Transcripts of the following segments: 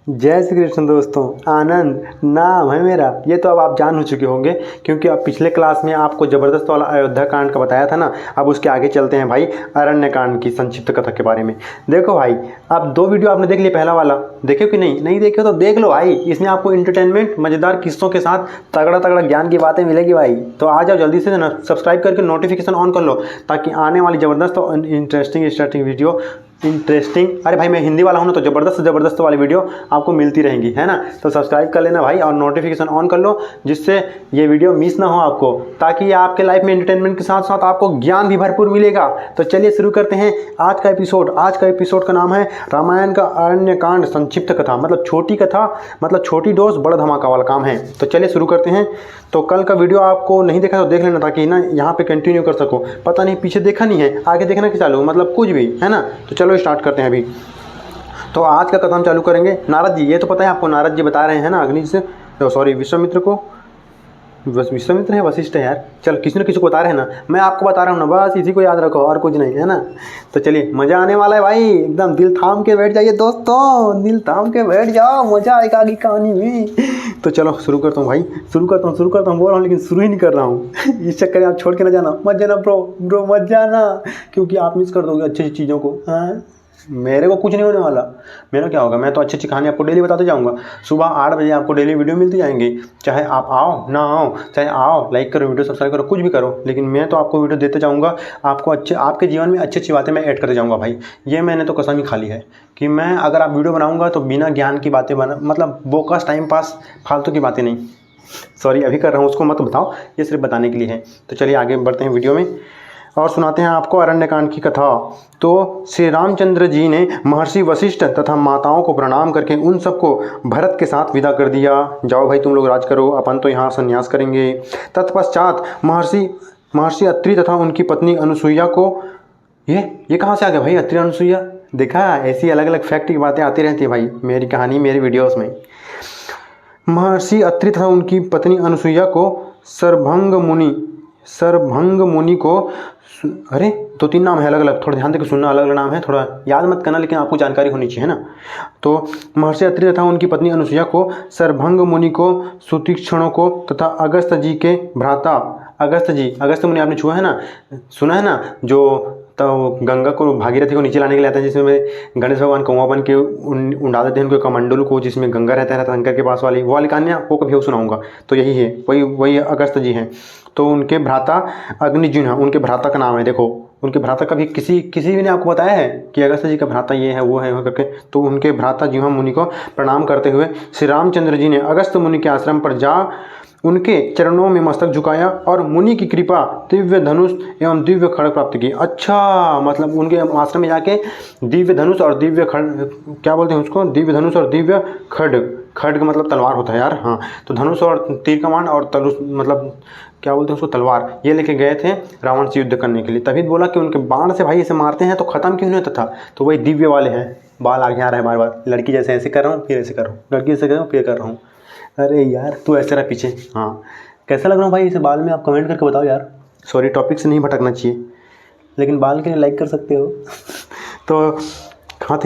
जय श्री कृष्ण दोस्तों। आनंद नाम है मेरा। ये तो अब आप जान हो चुके होंगे क्योंकि अब पिछले क्लास में आपको ज़बरदस्त वाला अयोध्या कांड का बताया था ना। अब उसके आगे चलते हैं भाई अरण्य कांड की संक्षिप्त कथा के बारे में। देखो भाई, अब 2 वीडियो आपने देख लिया। पहला वाला देखे कि नहीं देखे तो देख लो भाई। इसमें आपको इंटरटेनमेंट मज़ेदार किस्सों के साथ तगड़ा तगड़ा ज्ञान की बातें मिलेगी भाई। तो आ जाओ जल्दी से ना, सब्सक्राइब करके नोटिफिकेशन ऑन कर लो ताकि आने वाली ज़बरदस्त और इंटरेस्टिंग वीडियो अरे भाई मैं हिंदी वाला हूँ ना, तो ज़बरदस्त वाली वीडियो आपको मिलती रहेंगी, है ना। तो सब्सक्राइब कर लेना भाई और नोटिफिकेशन ऑन कर लो जिससे ये वीडियो मिस ना हो आपको, ताकि आपके लाइफ में एंटरटेनमेंट के साथ साथ आपको ज्ञान भी भरपूर मिलेगा। तो चलिए शुरू करते हैं आज का एपिसोड। आज का एपिसोड का नाम है रामायण का अरण्य कांड संक्षिप्त कथा। मतलब छोटी कथा, मतलब छोटी डोज बड़ा धमाका वाला काम है। तो चलिए शुरू करते हैं। तो कल का वीडियो आपको नहीं देखा तो देख लेना ताकि ना यहाँ पे कंटिन्यू कर सको। पता नहीं पीछे देखा नहीं है, आगे देखना कि चालू, मतलब कुछ भी, है ना। तो चलो स्टार्ट करते हैं अभी। तो आज का कथा हम चालू करेंगे नारद जी। ये तो पता है आपको, नारद जी बता रहे हैं ना अग्नि से, सॉरी विश्वामित्र को। विश्वामित्र है वशिष्ठ है यार, चल किसी न किसी को बता रहे हैं ना। मैं आपको बता रहा हूँ ना, बस इसी को याद रखो और कुछ नहीं, है ना। तो चलिए मज़ा आने वाला है भाई, एकदम दिल थाम के बैठ जाइए दोस्तों, दिल थाम के बैठ जाओ, मज़ा आएगा आगे कहानी में। तो चलो शुरू करता हूँ भाई, शुरू करता हूँ बोल रहा हूँ लेकिन शुरू ही नहीं कर रहा हूँ। इस चक्कर में आप छोड़ के ना जाना, मत जाना ब्रो मत जाना, क्योंकि आप मिस कर दोगे अच्छी चीज़ों को। हाँ, मेरे को कुछ नहीं होने वाला। मेरा क्या होगा, मैं तो अच्छी कहानी आपको डेली बताते जाऊंगा। सुबह 8 बजे आपको डेली वीडियो मिलती जाएंगी, चाहे आप आओ ना आओ, चाहे आओ लाइक करो, वीडियो सब्सक्राइब करो, कुछ भी करो, लेकिन मैं तो आपको वीडियो देते जाऊंगा। आपको आपके जीवन में अच्छी बातें मैं ऐड करते जाऊँगा भाई। ये मैंने तो कसम ही खा ली है कि मैं अगर आप वीडियो बनाऊँगा तो बिना ज्ञान की बातें मतलब बोकस टाइम पास फालतू की बातें नहीं। सॉरी अभी कर रहा हूँ, उसको मत बताओ, ये सिर्फ बताने के लिए है। तो चलिए आगे बढ़ते हैं वीडियो में और सुनाते हैं आपको अरण्यकांड की कथा। तो श्री रामचंद्र जी ने महर्षि वशिष्ठ तथा माताओं को प्रणाम करके उन सबको भरत के साथ विदा कर दिया। जाओ भाई तुम लोग राज करो, अपन तो यहाँ संन्यास करेंगे। तत्पश्चात महर्षि अत्रि तथा उनकी पत्नी अनुसुईया को, ये कहाँ से आ गया भाई अत्रि अनुसुईया? देखा, ऐसी अलग अलग फैक्ट की बातें आती रहती है भाई मेरी कहानी मेरे वीडियोज़ में। महर्षि अत्रि तथा उनकी पत्नी अनुसुईया को सरभंग मुनि को, अरे 2-3 नाम है अलग अलग, थोड़ा ध्यान देकर सुनना, अलग अलग नाम है, थोड़ा याद मत करना लेकिन आपको जानकारी होनी चाहिए, है ना। तो महर्षि अत्रि तथा उनकी पत्नी अनुसुईया को, सरभंग मुनि को, सुतीक्षणों को तथा अगस्त जी के भ्राता अगस्त मुनि आपने छुआ है ना, सुना है ना, जो तो गंगा को भागीरथी को नीचे लाने के लिए आता है, जिसमें गणेश भगवान कौवा बन के उड़ा देते हैं उनके कमंडल को, जिसमें गंगा रहता है शंकर के पास वाली वो वाली कहानी आपको कभी हो सुनाऊंगा। तो यही है, वही अगस्त जी हैं। तो उनके भ्राता अग्निजुन है, उनके भ्राता का नाम है। देखो उनके भ्राता कभी किसी भी ने आपको बताया है कि अगस्त जी का भ्राता ये है वो है करके। तो उनके भ्राता जिह्वा मुनि को प्रणाम करते हुए श्री रामचंद्र जी ने अगस्त मुनि के आश्रम पर जा उनके चरणों में मस्तक झुकाया और मुनि की कृपा दिव्य धनुष एवं दिव्य खड्ग प्राप्त की। अच्छा, मतलब उनके आश्रम में जाके दिव्य धनुष और दिव्य खड्ग, क्या बोलते हैं उसको, दिव्य धनुष और दिव्य खड्ग मतलब तलवार होता है यार। हाँ, तो धनुष और तीर कमान और तलुष मतलब क्या बोलते हैं उसको, तलवार, ये लेके गए थे रावण से युद्ध करने के लिए। तभी बोला कि उनके बाण से भाई इसे मारते हैं तो ख़त्म क्यों नहीं होता था। तो वही दिव्य वाले हैं। बाल आगे आ रहा है बार बार, लड़की जैसे ऐसे कर रहा हूँ फिर ऐसे कर रहा हूँ, लड़की जैसे कर रहा हूँ फिर कर रहा हूँ। अरे यार तू ऐसे रहा पीछे। हाँ, कैसा लग रहा हूँ भाई इसे बाल में, आप कमेंट करके बताओ यार। सॉरी टॉपिक से नहीं भटकना चाहिए, लेकिन बाल के लिए लाइक कर सकते हो। तो कहाँ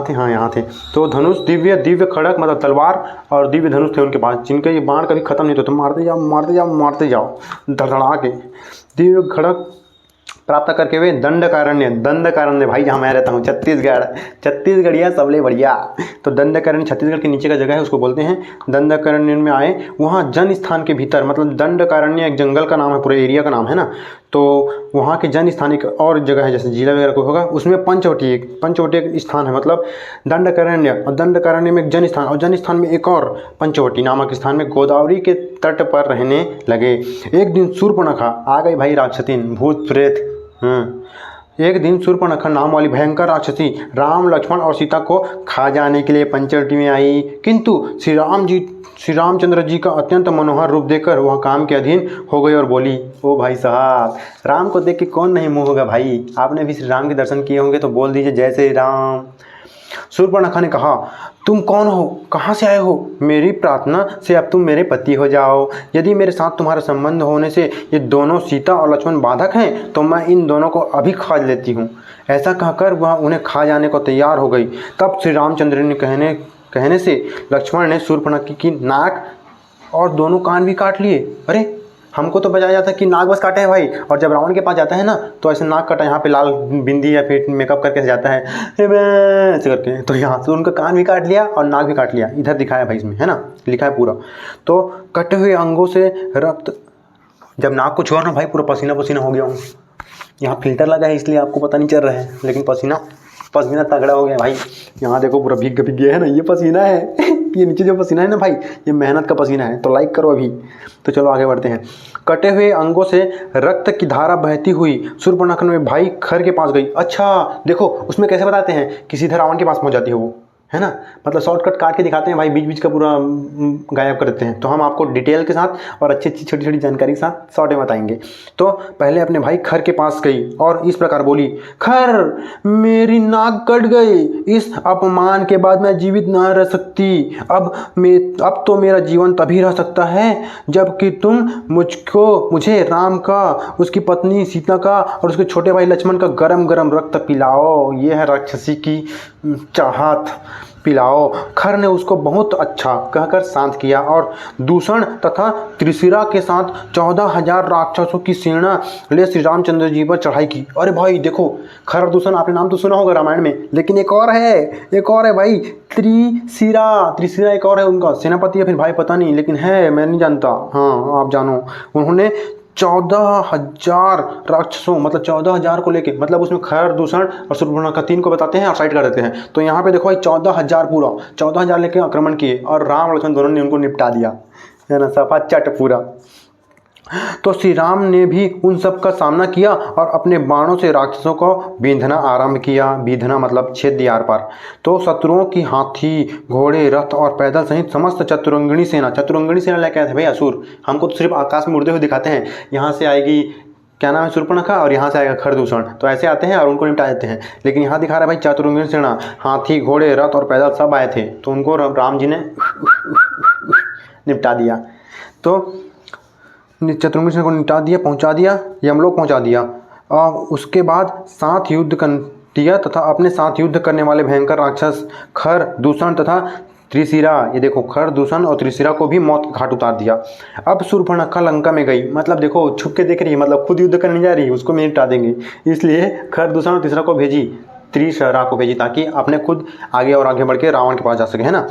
थे? हाँ यहाँ थे। तो धनुष दिव्य खड्ग मतलब तलवार और दिव्य धनुष थे उनके पास, जिनके ये बाण कभी खत्म नहीं होते। तो मारते जाओ धड़धड़ा के। दिव्य खड्ग प्राप्त करके वे दंडकारण्य भाई जहाँ मैं रहता हूँ छत्तीसगढ़िया सबले बढ़िया। तो दंडकारण्य छत्तीसगढ़ के नीचे का जगह है, उसको बोलते हैं दंडकारण्य में आए। वहाँ जन स्थान के भीतर, मतलब दंडकारण्य एक जंगल का नाम है, पूरे एरिया का नाम है ना। तो वहाँ के जन स्थान एक और जगह है, जैसे जिला वगैरह को होगा, उसमें पंचवटी एक स्थान है, मतलब दंडकारण्य, और दंडकारण्य में एक जन स्थान, और जन स्थान में एक और पंचवटी नामक स्थान में गोदावरी के तट पर रहने लगे। एक दिन शूर्पणखा आ गई भाई, राक्षसीन भूत प्रेत। एक दिन शूर्पणखा नाम वाली भयंकर राक्षसी राम लक्ष्मण और सीता को खा जाने के लिए पंचवटी में आई, किंतु श्री रामचंद्र जी का अत्यंत मनोहर रूप देखकर वह काम के अधीन हो गई और बोली, ओ भाई साहब, राम को देख के कौन नहीं मोह होगा भाई। आपने भी श्री राम के दर्शन किए होंगे तो बोल दीजिए जय श्री राम। शूर्पणखा ने कहा, तुम कौन हो, कहाँ से आए हो? मेरी प्रार्थना से अब तुम मेरे पति हो जाओ। यदि मेरे साथ तुम्हारा संबंध होने से ये दोनों सीता और लक्ष्मण बाधक हैं तो मैं इन दोनों को अभी खा लेती हूँ। ऐसा कहकर वह उन्हें खा जाने को तैयार हो गई। तब श्री रामचंद्र ने कहने से लक्ष्मण ने शूर्पणखा की नाक और दोनों कान भी काट लिए। अरे हमको तो बताया जाता है कि नाक बस काटे हैं भाई, और जब रावण के पास जाता है ना तो ऐसे नाक कटा, यहाँ पे लाल बिंदी या फिर मेकअप करके जाता है ऐसे करके, तो यहाँ से उनका कान भी काट लिया और नाक भी काट लिया। इधर दिखाया भाई इसमें, है ना, लिखा है पूरा। तो कटे हुए अंगों से रक्त, जब नाक को छुआ ना भाई पूरा पसीना पसीना हो गया हूँ। यहाँ फिल्टर लगा है इसलिए आपको पता नहीं चल रहा है, लेकिन पसीना तगड़ा हो गया भाई। यहाँ देखो पूरा भीग गया है ना, ये पसीना है ये नीचे जो पसीना है ना भाई, ये मेहनत का पसीना है। तो लाइक करो अभी। तो चलो आगे बढ़ते हैं। कटे हुए अंगों से रक्त की धारा बहती हुई शूर्पणखा में भाई खर के पास गई। अच्छा देखो उसमें कैसे बताते हैं कि सीधा रावण के पास पहुंच जाती है वो, है ना, मतलब शॉर्टकट काट के दिखाते हैं भाई, बीच बीच का पूरा गायब कर देते हैं। तो हम आपको डिटेल के साथ और अच्छी अच्छी छोटी छोटी जानकारी के साथ शॉर्ट में बताएंगे। तो पहले अपने भाई खर के पास गई और इस प्रकार बोली, खर मेरी नाक कट गई, इस अपमान के बाद मैं जीवित न रह सकती। अब तो मेरा जीवन तभी रह सकता है जबकि तुम मुझे राम का, उसकी पत्नी सीता का और उसके छोटे भाई लक्ष्मण का गरम गरम रक्त पिलाओ। यह है राक्षसी की चाहत, पिलाओ। खर ने उसको बहुत अच्छा कहकर शांत किया और दूषण तथा त्रिशिरा के साथ 14,000 राक्षसों की सेना ले श्री रामचंद्र जी पर चढ़ाई की। अरे भाई देखो, खर और दूषण आपने नाम तो सुना होगा रामायण में, लेकिन एक और है भाई, त्रिशिरा एक और है उनका सेनापति है, फिर भाई पता नहीं, लेकिन है, मैं नहीं जानता। हाँ आप जानो। उन्होंने 14,000 राक्षसों, मतलब 14,000 को लेके, मतलब उसमें खर, दूषण और शूर्पणखा 3 को बताते हैं और साइड कर देते हैं। तो यहाँ पे देखो भाई 14,000 पूरा 14,000 लेके आक्रमण किए और राम और लक्ष्मण दोनों ने उनको निपटा दिया, है ना, सफा चट पूरा। तो श्री राम ने भी उन सब का सामना किया और अपने बाणों से राक्षसों को बींधना आरंभ किया। बींधना मतलब छेद दिया आर पार। तो शत्रुओं की हाथी, घोड़े, रथ और पैदल सहित समस्त चतुरंगिणी सेना लेके आए थे भाई असुर। हमको तो सिर्फ आकाश में उड़ते हुए दिखाते हैं, यहाँ से आएगी क्या नाम है शूर्पणखा और यहाँ से आएगा खरदूषण, तो ऐसे आते हैं और उनको निपटा देते हैं। लेकिन यहाँ दिखा रहा है भाई चतुरंगिणी सेना, हाथी, घोड़े, रथ और पैदल सब आए थे, तो उनको राम जी ने निपटा दिया। तो चतुरंगिणी सेना को निपटा दिया, पहुंचा दिया, यमलोक पहुंचा दिया। और उसके बाद साथ युद्ध कर दिया तथा अपने साथ युद्ध करने वाले भयंकर राक्षस खर, दूषण तथा त्रिशिरा, ये देखो खर, दूषण और त्रिशिरा को भी मौत के घाट उतार दिया। अब शूर्पणखा लंका में गई, मतलब देखो छुप के देख रही है, मतलब खुद युद्ध करने जा रही है, उसको भी निपटा देंगे, इसलिए खर, दूषण और त्रिशिरा को भेजी, त्रिशिरा को भेजी, ताकि अपने खुद आगे और आगे बढ़ के रावण के पास जा सके, है ना।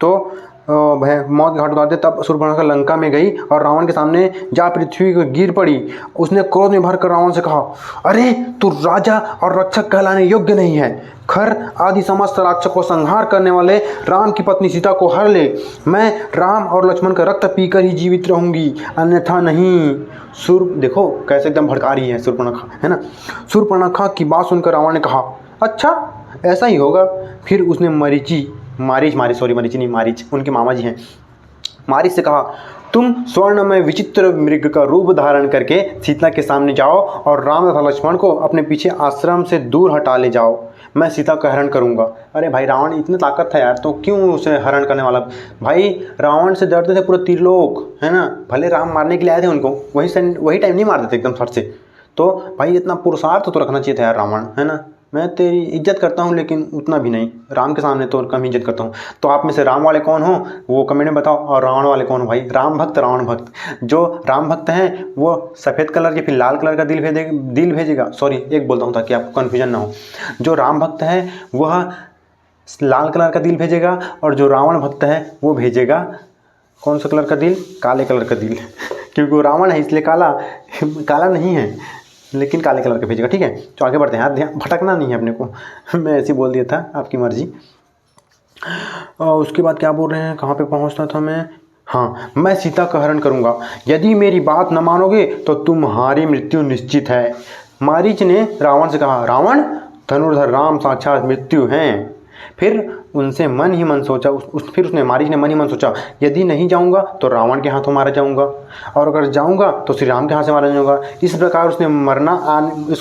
तो मौत घाट उतारते तब शूर्पणखा लंका में गई और रावण के सामने जा पृथ्वी को गिर पड़ी। उसने क्रोध में भरकर रावण से कहा, अरे तू राजा और रक्षक कहलाने योग्य नहीं है। खर आदि समस्त राक्षसों को संहार करने वाले राम की पत्नी सीता को हर ले। मैं राम और लक्ष्मण का रक्त पीकर ही जीवित रहूंगी, अन्यथा नहीं। देखो कैसे एकदम भड़का रही है शूर्पणखा, है ना। शूर्पणखा की बात सुनकर रावण ने कहा, अच्छा ऐसा ही होगा। फिर उसने मारीच उनके मामा जी हैं, मारीच से कहा, तुम स्वर्ण में विचित्र मृग का रूप धारण करके सीता के सामने जाओ और राम तथा लक्ष्मण को अपने पीछे आश्रम से दूर हटा ले जाओ, मैं सीता का हरण करूंगा। अरे भाई रावण इतनी ताकत था यार, तो क्यों उसे हरण करने वाला। भाई रावण से डरते थे पूरे त्रिलोक, है ना, भले राम मारने के लिए आए थे उनको, वही टाइम नहीं मार देते एकदम फट से। तो भाई इतना पुरुषार्थ तो रखना चाहिए था यार रावण, है ना। मैं तेरी इज्जत करता हूँ लेकिन उतना भी नहीं, राम के सामने तो कम इज्जत करता हूँ। तो आप में से राम वाले कौन हो वो कमेंट में बताओ, और रावण वाले कौन हो भाई। राम भक्त, रावण भक्त। जो राम भक्त हैं वो सफ़ेद कलर के फिर लाल कलर का दिल भेजेगा, सॉरी एक बोलता हूँ ताकि आपको कन्फ्यूजन ना हो। जो राम भक्त है वह लाल कलर का दिल भेजेगा और जो रावण भक्त है वो भेजेगा कौन सा कलर का दिल, काले कलर का दिल क्योंकि वो रावण है इसलिए काला नहीं है, लेकिन काले कलर का भेजेगा, ठीक है। तो आगे बढ़ते हैं, हाँ ध्यान भटकना नहीं है अपने को मैं ऐसे बोल दिया था, आपकी मर्जी। और उसके बाद क्या बोल रहे हैं, कहाँ पे पहुँचना था मैं, हाँ, मैं सीता का हरण करूँगा, यदि मेरी बात न मानोगे तो तुम्हारी मृत्यु निश्चित है। मारीच ने रावण से कहा, रावण धनुर्धर राम साक्षात मृत्यु हैं। फिर उसने मन ही मन सोचा, यदि नहीं जाऊंगा तो रावण के हाथों मारा जाऊंगा, और अगर जाऊंगा तो श्री राम के हाथ से मारा जाऊंगा। इस प्रकार उसका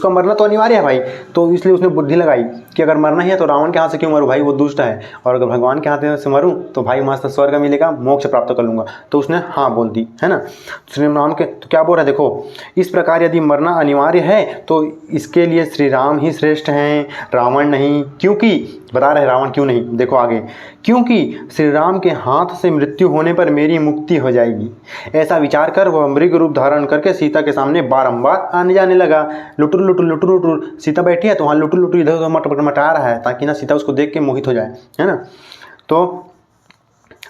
मरना तो अनिवार्य है भाई, तो इसलिए उसने बुद्धि लगाई कि अगर मरना ही है तो रावण के हाथ से क्यों मरूँ भाई, वो दुष्ट है, और अगर भगवान के हाथ से मरूँ तो भाई मस्त स्वर्ग मिलेगा, मोक्ष प्राप्त कर लूँगा। तो उसने हाँ बोल दी, है ना। श्री राम के तो क्या बोल रहा है, देखो इस प्रकार यदि मरना अनिवार्य है तो इसके लिए श्री राम ही श्रेष्ठ हैं, रावण नहीं। क्योंकि बता रहे रावण क्यों नहीं, देखो आगे, क्योंकि श्री राम के हाथ से मृत्यु होने पर मेरी मुक्ति हो जाएगी। ऐसा विचार कर वह मृग रूप धारण करके सीता के सामने बारंबार आने जाने लगा। लुटुर लुटुर लुटुर लुटुर, सीता बैठी है तो वहाँ लुटुर लुटुर इधर उधर मटा रहा है ताकि ना सीता उसको देख के मोहित हो जाए, है ना। तो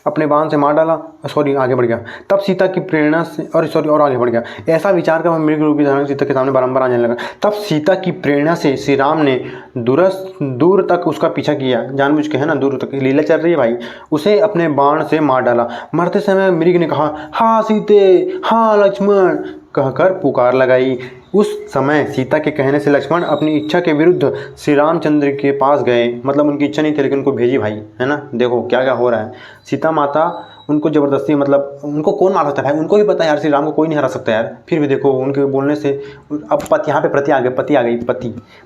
अपने बाण से मार डाला, सॉरी आगे बढ़ गया। तब सीता की प्रेरणा से और आगे बढ़ गया। ऐसा विचार कर वह मृग रूपी धारण सीता के सामने बारंबार आने लगा। तब सीता की प्रेरणा से श्री राम ने दूर तक उसका पीछा किया, जानबूझ के, है ना, दूर तक लीला चल रही है भाई। उसे अपने बाण से मार डाला। मरते समय मृग ने कहा, हाँ सीते, हाँ लक्ष्मण कहकर पुकार लगाई। उस समय सीता के कहने से लक्ष्मण अपनी इच्छा के विरुद्ध श्री रामचंद्र के पास गए। मतलब उनकी इच्छा नहीं थी लेकिन उनको भेजी भाई, है ना। देखो क्या क्या हो रहा है। सीता माता उनको ज़बरदस्ती, मतलब उनको कौन मार सकता है भाई, उनको भी पता है यार श्री राम को कोई नहीं हरा सकता यार, फिर भी देखो उनके बोलने से अब यहाँ पे पति आ गई।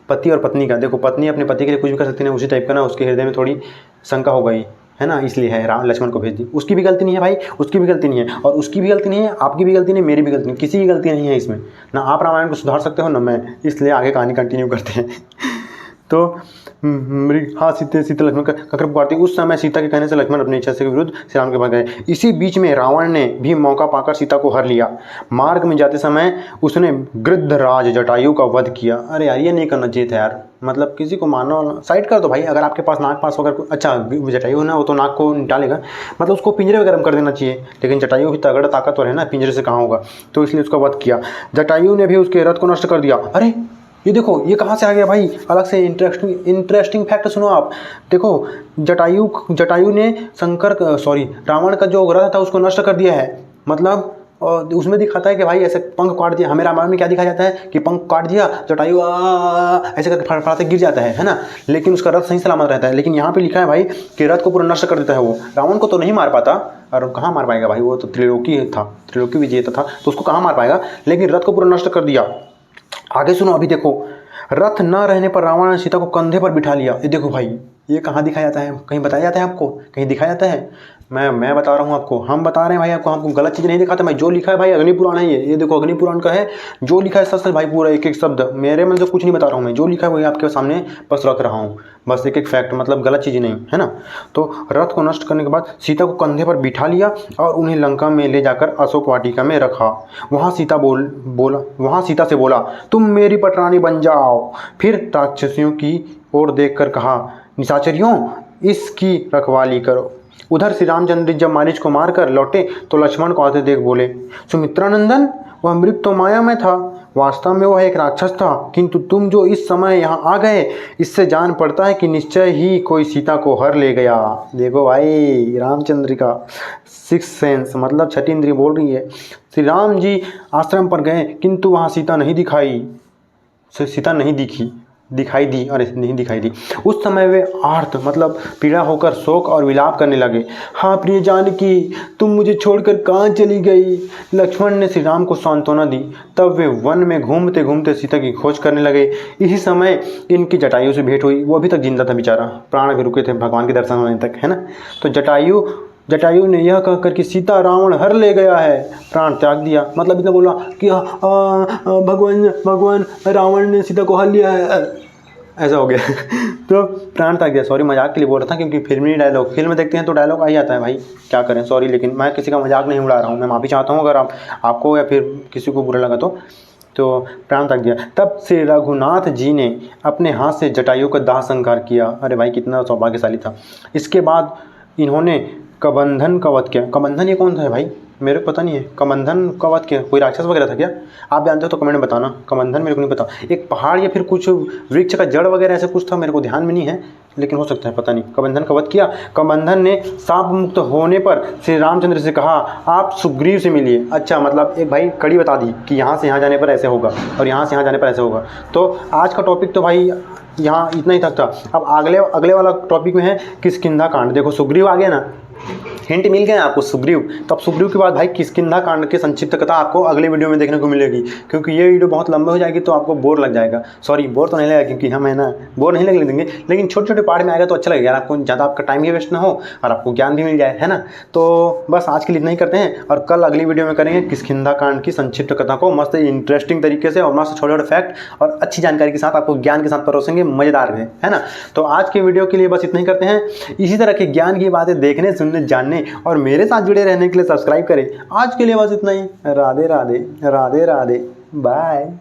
पति और पत्नी का देखो, पत्नी अपने पति के लिए कुछ भी कर सकती है, उसी टाइप का ना उसके हृदय में थोड़ी शंका हो गई, है ना, इसलिए है राम लक्ष्मण को भेज दी। उसकी भी गलती नहीं है भाई, उसकी भी गलती नहीं है, और उसकी भी गलती नहीं है, आपकी भी गलती नहीं, मेरी भी गलती नहीं, किसी की गलती नहीं है इसमें। ना आप रामायण को सुधार सकते हो ना मैं, इसलिए आगे कहानी कंटिन्यू करते हैं। तो हाँ सीता लक्ष्मण ककर पुकारती। उस समय सीता के कहने से लक्ष्मण अपनी इच्छा से विरुद्ध श्री राम के पास गए। इसी बीच में रावण ने भी मौका पाकर सीता को हर लिया। मार्ग में जाते समय उसने गृद्धराज जटायु का वध किया। अरे यार ये नहीं करना चाहिए था यार, मतलब किसी को मारना साइड कर दो भाई। अगर आपके पास नाग पास अगर अच्छा जटायु है ना, वो तो नाग को निकालेगा, मतलब उसको पिंजरे में गर्म कर देना चाहिए, लेकिन जटायु भी तगड़ा ताकतवर है ना, पिंजरे से कहाँ होगा, तो इसलिए उसका वध किया। जटायु ने भी उसके रथ को नष्ट कर दिया। अरे ये देखो ये कहाँ से आ गया भाई, अलग से इंटरेस्टिंग फैक्ट सुनो आप। देखो जटायु ने रावण का जो रथ था उसको नष्ट कर दिया है। मतलब उसमें दिखाता है कि भाई ऐसे पंख काट दिया। हमें रामायण में क्या दिखाया जाता है कि पंख काट दिया, जटायु ऐसे करके फड़फड़ाते गिर जाता है ना, लेकिन उसका रथ सही सलामत रहता है। लेकिन यहाँ पे लिखा है भाई कि रथ को पूरा नष्ट कर देता है वो। रावण को तो नहीं मार पाता, और कहाँ मार पाएगा भाई, वो तो त्रिलोकी विजेता था, तो उसको कहाँ मार पाएगा, लेकिन रथ को पूरा नष्ट कर दिया। आगे सुनो अभी देखो, रथ न रहने पर रावण ने सीता को कंधे पर बिठा लिया। ये देखो भाई, ये कहाँ दिखाया जाता है, कहीं बताया जाता है आपको, कहीं दिखाया जाता है? मैं बता रहा हूँ आपको, हम बता रहे हैं भाई आपको, हमको गलत चीज़ नहीं दिखाते भाई। जो लिखा है भाई अग्निपुराण है ये देखो अग्निपुराण का है, जो लिखा है सच भाई, पूरा एक एक शब्द, मेरे मन से कुछ नहीं बता रहा हूँ मैं, जो लिखा है वही आपके सामने बस रख रहा हूँ, बस एक एक फैक्ट, मतलब गलत चीज़ नहीं है ना। तो रथ को नष्ट करने के बाद सीता को कंधे पर बिठा लिया और उन्हें लंका में ले जाकर अशोक वाटिका में रखा। वहाँ सीता से बोला, तुम मेरी पटरानी बन जाओ। फिर राक्षसियों की ओर देखकर कहा, निशाचरियों इसकी रखवाली करो। उधर श्री रामचंद्र जब मारीच को मारकर लौटे तो लक्ष्मण को आते देख बोले, सुमित्रानंदन वह मृग तो माया में था, वास्तव में वह एक राक्षस था, किंतु तुम जो इस समय यहाँ आ गए इससे जान पड़ता है कि निश्चय ही कोई सीता को हर ले गया। देखो भाई रामचंद्र का सिक्स सेंस, मतलब छठी इंद्रिय बोल रही है। श्री राम जी आश्रम पर गए किंतु वहाँ सीता नहीं दिखाई दी। उस समय वे आर्त मतलब पीड़ा होकर शोक और विलाप करने लगे। हाँ प्रिय जानकी, तुम मुझे छोड़कर कहाँ चली गई? लक्ष्मण ने श्री राम को सांत्वना दी। तब वे वन में घूमते घूमते सीता की खोज करने लगे। इसी समय इनकी जटायु से भेंट हुई। वो अभी तक जिंदा था बेचारा, प्राण भी रुके थे भगवान के दर्शन होने तक, है ना। तो जटायु ने यह कहकर कि सीता रावण हर ले गया है, प्राण त्याग दिया। मतलब इतना बोला कि भगवान रावण ने सीता को हर लिया है, ऐसा हो गया। तो प्राण त्याग दिया। सॉरी मजाक के लिए बोल रहा था, क्योंकि फिल्मी डायलॉग, फिल्म देखते हैं तो डायलॉग आ ही आता है भाई, क्या करें, सॉरी। लेकिन मैं किसी का मजाक नहीं उड़ा रहा हूँ, मैं माफ़ी चाहता हूँ अगर आपको या फिर किसी को बुरा लगा तो प्राण त्याग दिया। तब श्री रघुनाथ जी ने अपने हाथ से जटायु का दाह संस्कार किया। अरे भाई कितना सौभाग्यशाली था। इसके बाद इन्होंने कबंधन का वध किया। कबंधन ये कौन था भाई, मेरे को पता नहीं है। कबंधन का वध किया, कोई राक्षस वगैरह था क्या? आप जानते हो तो कमेंट में बताना। कबंधन मेरे को नहीं पता, एक पहाड़ या फिर कुछ वृक्ष का जड़ वगैरह ऐसे कुछ था, मेरे को ध्यान में नहीं है, लेकिन हो सकता है, पता नहीं। कबंधन का वध किया। कबंधन ने सांप मुक्त होने पर श्री रामचंद्र से कहा, आप सुग्रीव से मिलिए। अच्छा, मतलब एक भाई कड़ी बता दी कि यहाँ से यहाँ जाने पर ऐसे होगा और यहाँ से यहाँ जाने पर ऐसे होगा। तो आज का टॉपिक तो भाई यहाँ इतना ही तक था। अब अगले वाला टॉपिक में है किष्किंधा कांड। देखो सुग्रीव आ गया ना, हिंट मिल गए आपको सुग्रीव। तो अब सुग्रीव के बाद भाई किष्किंधा कांड की संक्षिप्त कथा आपको अगले वीडियो में देखने को मिलेगी, क्योंकि ये वीडियो बहुत लंबा हो जाएगी तो आपको बोर लग जाएगा। सॉरी, बोर तो नहीं लगेगा, क्योंकि हम है ना बोर नहीं लगने देंगे, लेकिन छोटे छोटे पार्ट में आएगा तो अच्छा लगेगा यार, आपको ज़्यादा आपका टाइम भी वेस्ट ना हो और आपको ज्ञान भी मिल जाए, है ना। तो बस आज के लिए इतना ही करते हैं, और कल अगली वीडियो में करेंगे किष्किंधा कांड की संक्षिप्त कथा को मस्त इंटरेस्टिंग तरीके से और मस्त छोटे छोटे फैक्ट और अच्छी जानकारी के साथ आपको ज्ञान के साथ परोसेंगे, मज़ेदार है ना। तो आज के वीडियो के लिए बस इतना ही करते हैं। इसी तरह की ज्ञान की बातें देखने, सुनने, जानने और मेरे साथ जुड़े रहने के लिए सब्सक्राइब करें। आज के लिए बस इतना ही। राधे राधे, राधे राधे, बाय।